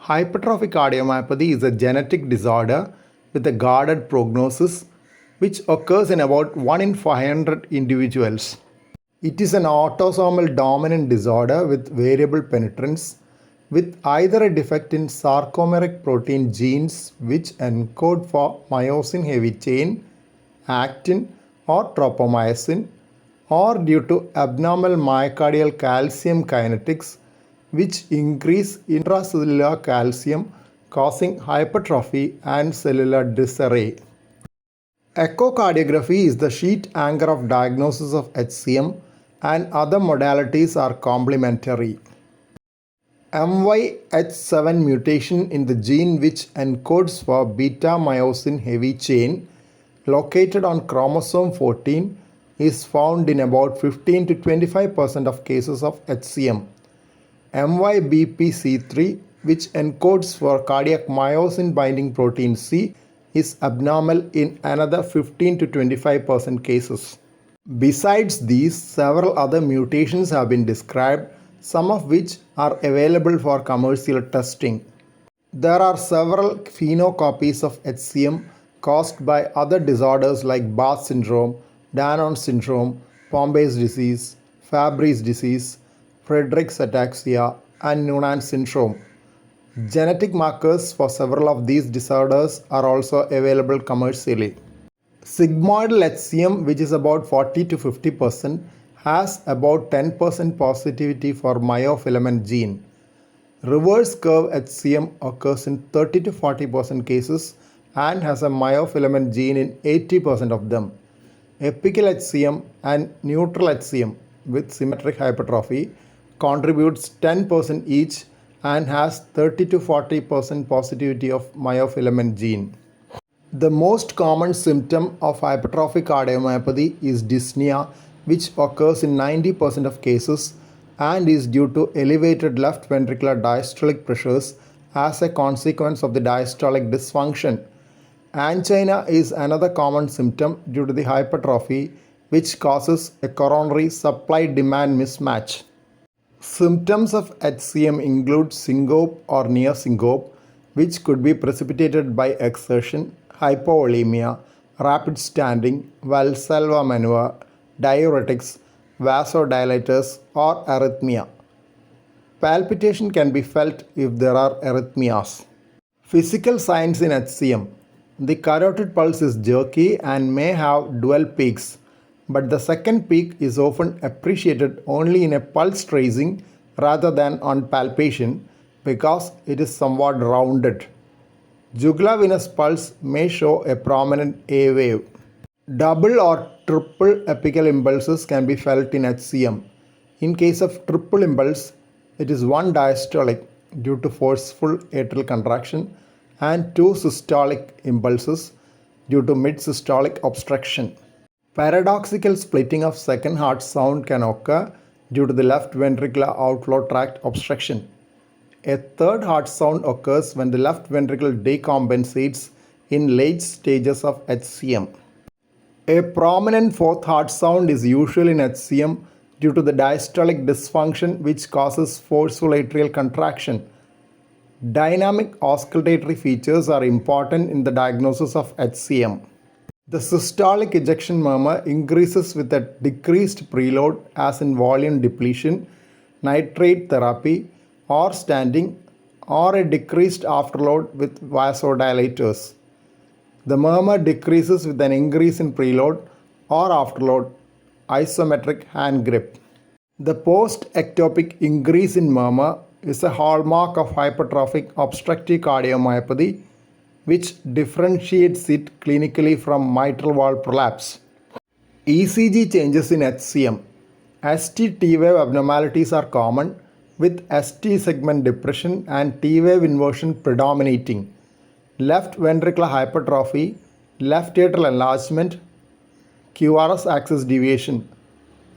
Hypertrophic cardiomyopathy is a genetic disorder with a guarded prognosis which occurs in about 1 in 500 individuals. It is an autosomal dominant disorder with variable penetrance with either a defect in sarcomeric protein genes which encode for myosin heavy chain, actin or tropomyosin, or due to abnormal myocardial calcium kinetics which increase intracellular calcium causing hypertrophy and cellular disarray. Echocardiography is the sheet anchor of diagnosis of HCM and other modalities are complementary. MYH7 mutation in the gene which encodes for beta-myosin heavy chain located on chromosome 14 is found in about 15 to 25% of cases of HCM. MYBPC3 which encodes for cardiac myosin binding protein C is abnormal in another 15 to 25% cases. Besides these, several other mutations have been described, some of which are available for commercial testing. There are several phenocopies of HCM caused by other disorders like Barth syndrome, Danon syndrome, Pompe's disease, Fabry's disease, Friedreich's ataxia, and Noonan syndrome. Genetic markers for several of these disorders are also available commercially. Sigmoidal HCM, which is about 40 to 50%, has about 10% positivity for myofilament gene. Reverse curve HCM occurs in 30 to 40% cases and has a myofilament gene in 80% of them. Apical HCM and neutral HCM with symmetric hypertrophy contributes 10% each and has 30 to 40% positivity of myofilament gene. The most common symptom of hypertrophic cardiomyopathy is dyspnea, which occurs in 90% of cases and is due to elevated left ventricular diastolic pressures as a consequence of the diastolic dysfunction. Angina is another common symptom due to the hypertrophy, which causes a coronary supply-demand mismatch. Symptoms of HCM include syncope or near syncope, which could be precipitated by exertion, hypovolemia, rapid standing, Valsalva maneuver, diuretics, vasodilators, or arrhythmia. Palpitation can be felt if there are arrhythmias. Physical signs in HCM. The carotid pulse is jerky and may have dual peaks, but the second peak is often appreciated only in a pulse tracing rather than on palpation because it is somewhat rounded. Jugular venous pulse may show a prominent A wave. Double or triple apical impulses can be felt in HCM. In case of triple impulse, it is one diastolic due to forceful atrial contraction and two systolic impulses due to mid-systolic obstruction. Paradoxical splitting of second heart sound can occur due to the left ventricular outflow tract obstruction. A third heart sound occurs when the left ventricle decompensates in late stages of HCM. A prominent fourth heart sound is usual in HCM due to the diastolic dysfunction which causes forceful atrial contraction. Dynamic auscultatory features are important in the diagnosis of HCM. The systolic ejection murmur increases with a decreased preload as in volume depletion, nitrate therapy, or standing, or a decreased afterload with vasodilators. The murmur decreases with an increase in preload or afterload, isometric hand grip. The post-ectopic increase in murmur is a hallmark of hypertrophic obstructive cardiomyopathy, which differentiates it clinically from mitral valve prolapse. ECG changes in HCM. ST T-wave abnormalities are common, with ST segment depression and T-wave inversion predominating. Left ventricular hypertrophy, left atrial enlargement, QRS axis deviation,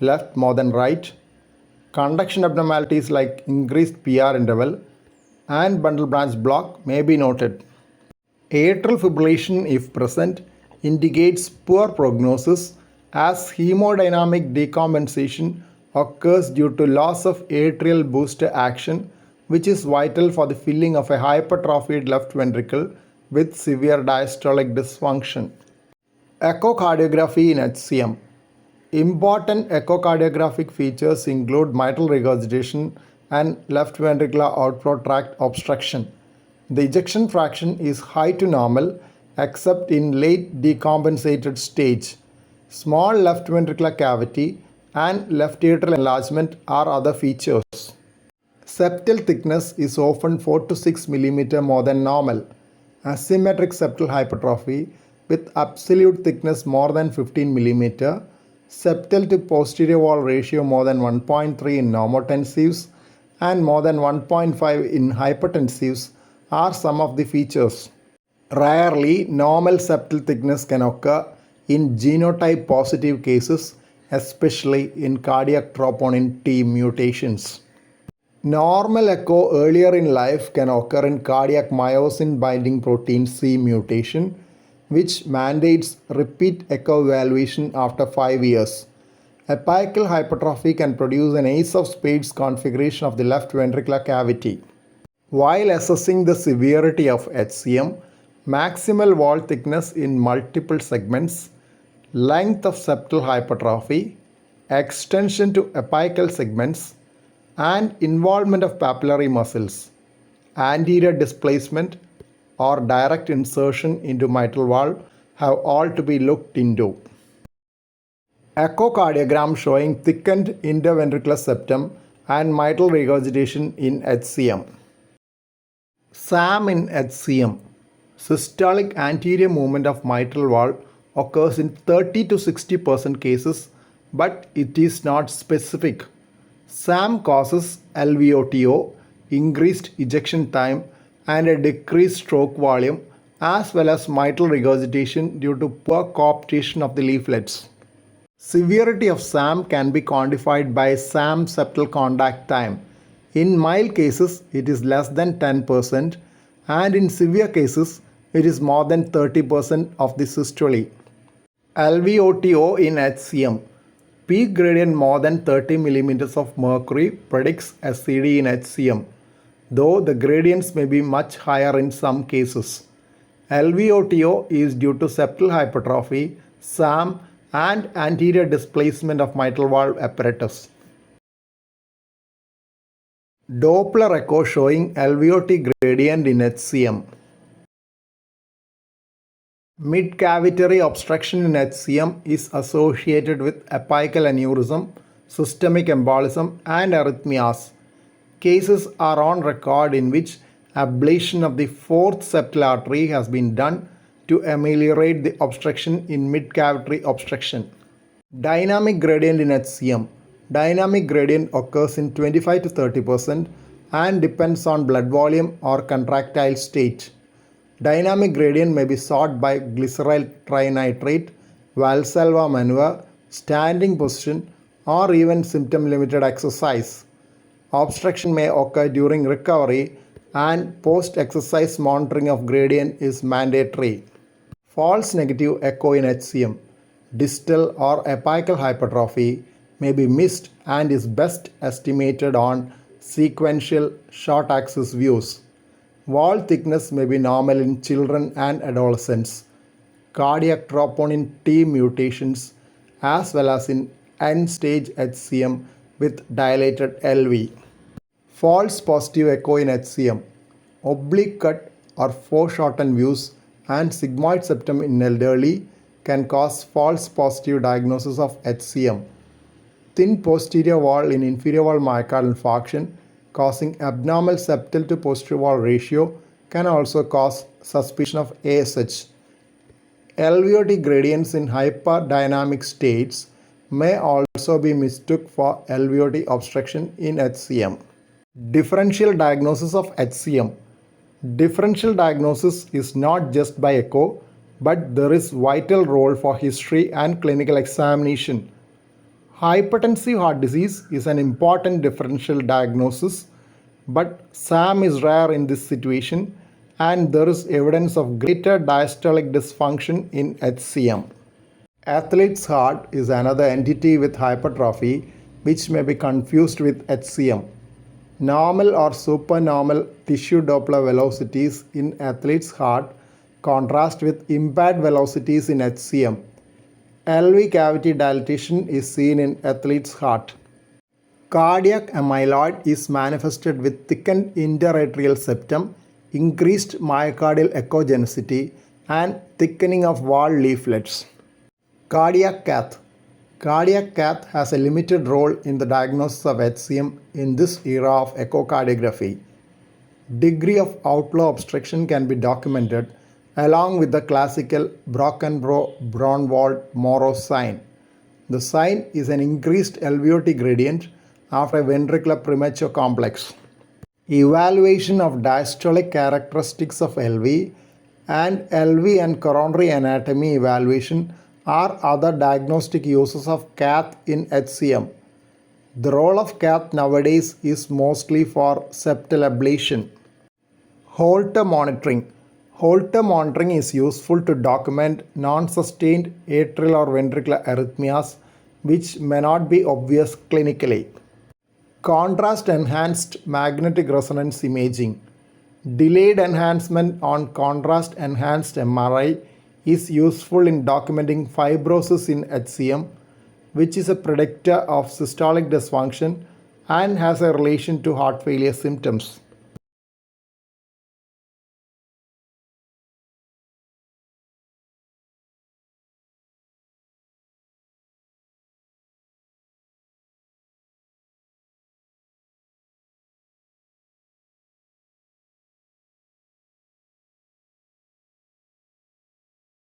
left more than right, conduction abnormalities like increased PR interval, and bundle branch block may be noted. Atrial fibrillation, if present, indicates poor prognosis as hemodynamic decompensation occurs due to loss of atrial booster action which is vital for the filling of a hypertrophied left ventricle with severe diastolic dysfunction. Echocardiography in HCM. Important echocardiographic features include mitral regurgitation and left ventricular outflow tract obstruction. The ejection fraction is high to normal except in late decompensated stage. Small left ventricular cavity and left atrial enlargement are other features. Septal thickness is often 4 to 6 mm more than normal. Asymmetric septal hypertrophy with absolute thickness more than 15 mm, septal to posterior wall ratio more than 1.3 in normotensives and more than 1.5 in hypertensives are some of the features. Rarely, normal septal thickness can occur in genotype positive cases, especially in cardiac troponin T mutations. Normal echo earlier in life can occur in cardiac myosin binding protein C mutation, which mandates repeat echo evaluation after 5 years. Apical hypertrophy can produce an ace of spades configuration of the left ventricular cavity. While assessing the severity of HCM, maximal wall thickness in multiple segments, length of septal hypertrophy, extension to apical segments, and involvement of papillary muscles, anterior displacement or direct insertion into mitral valve have all to be looked into. Echocardiogram showing thickened interventricular septum and mitral regurgitation in HCM. SAM in HCM. Systolic anterior movement of mitral valve occurs in 30 to 60% cases, but it is not specific. SAM causes LVOTO, increased ejection time, and a decreased stroke volume, as well as mitral regurgitation due to poor cooptation of the leaflets. Severity of SAM can be quantified by SAM septal contact time. In mild cases, it is less than 10%, and in severe cases, it is more than 30% of the systole. LVOTO in HCM. Peak gradient more than 30 mm of mercury predicts SCD in HCM, though the gradients may be much higher in some cases. LVOTO is due to septal hypertrophy, SAM, and anterior displacement of mitral valve apparatus. Doppler echo showing LVOT gradient in HCM. Mid-cavitary obstruction in HCM is associated with apical aneurysm, systemic embolism, and arrhythmias. Cases are on record in which ablation of the fourth septal artery has been done to ameliorate the obstruction in mid-cavitary obstruction. Dynamic gradient in HCM. Dynamic gradient occurs in 25 to 30% and depends on blood volume or contractile state. Dynamic gradient may be sought by glyceryl trinitrate, Valsalva maneuver, standing position, or even symptom-limited exercise. Obstruction may occur during recovery, and post-exercise monitoring of gradient is mandatory. False negative echo in HCM. Distal or apical hypertrophy may be missed and is best estimated on sequential short-axis views. Wall thickness may be normal in children and adolescents. Cardiac troponin T mutations as well as in end-stage HCM with dilated LV. False positive echo in HCM. Oblique cut or foreshortened views and sigmoid septum in elderly can cause false positive diagnosis of HCM. Thin posterior wall in inferior wall myocardial infarction causing abnormal septal to posterior wall ratio can also cause suspicion of ASH. LVOT gradients in hyperdynamic states may also be mistook for LVOT obstruction in HCM. Differential diagnosis of HCM. Differential diagnosis is not just by echo, but there is vital role for history and clinical examination. Hypertensive heart disease is an important differential diagnosis, but SAM is rare in this situation and there is evidence of greater diastolic dysfunction in HCM. Athlete's heart is another entity with hypertrophy which may be confused with HCM. Normal or supernormal tissue Doppler velocities in athlete's heart contrast with impaired velocities in HCM. LV cavity dilatation is seen in athlete's heart. Cardiac amyloid is manifested with thickened interatrial septum, increased myocardial echogenicity, and thickening of wall leaflets. Cardiac cath. Cardiac cath has a limited role in the diagnosis of HCM in this era of echocardiography. Degree of outflow obstruction can be documented along with the classical Brockenbrough-Braunwald-Morrow sign. The sign is an increased LVOT gradient after a ventricular premature complex. Evaluation of diastolic characteristics of LV and LV and coronary anatomy evaluation are other diagnostic uses of cath in HCM. The role of cath nowadays is mostly for septal ablation. Holter monitoring. Holter monitoring is useful to document non-sustained atrial or ventricular arrhythmias which may not be obvious clinically. Contrast-enhanced magnetic resonance imaging. Delayed enhancement on contrast-enhanced MRI is useful in documenting fibrosis in HCM, which is a predictor of systolic dysfunction and has a relation to heart failure symptoms.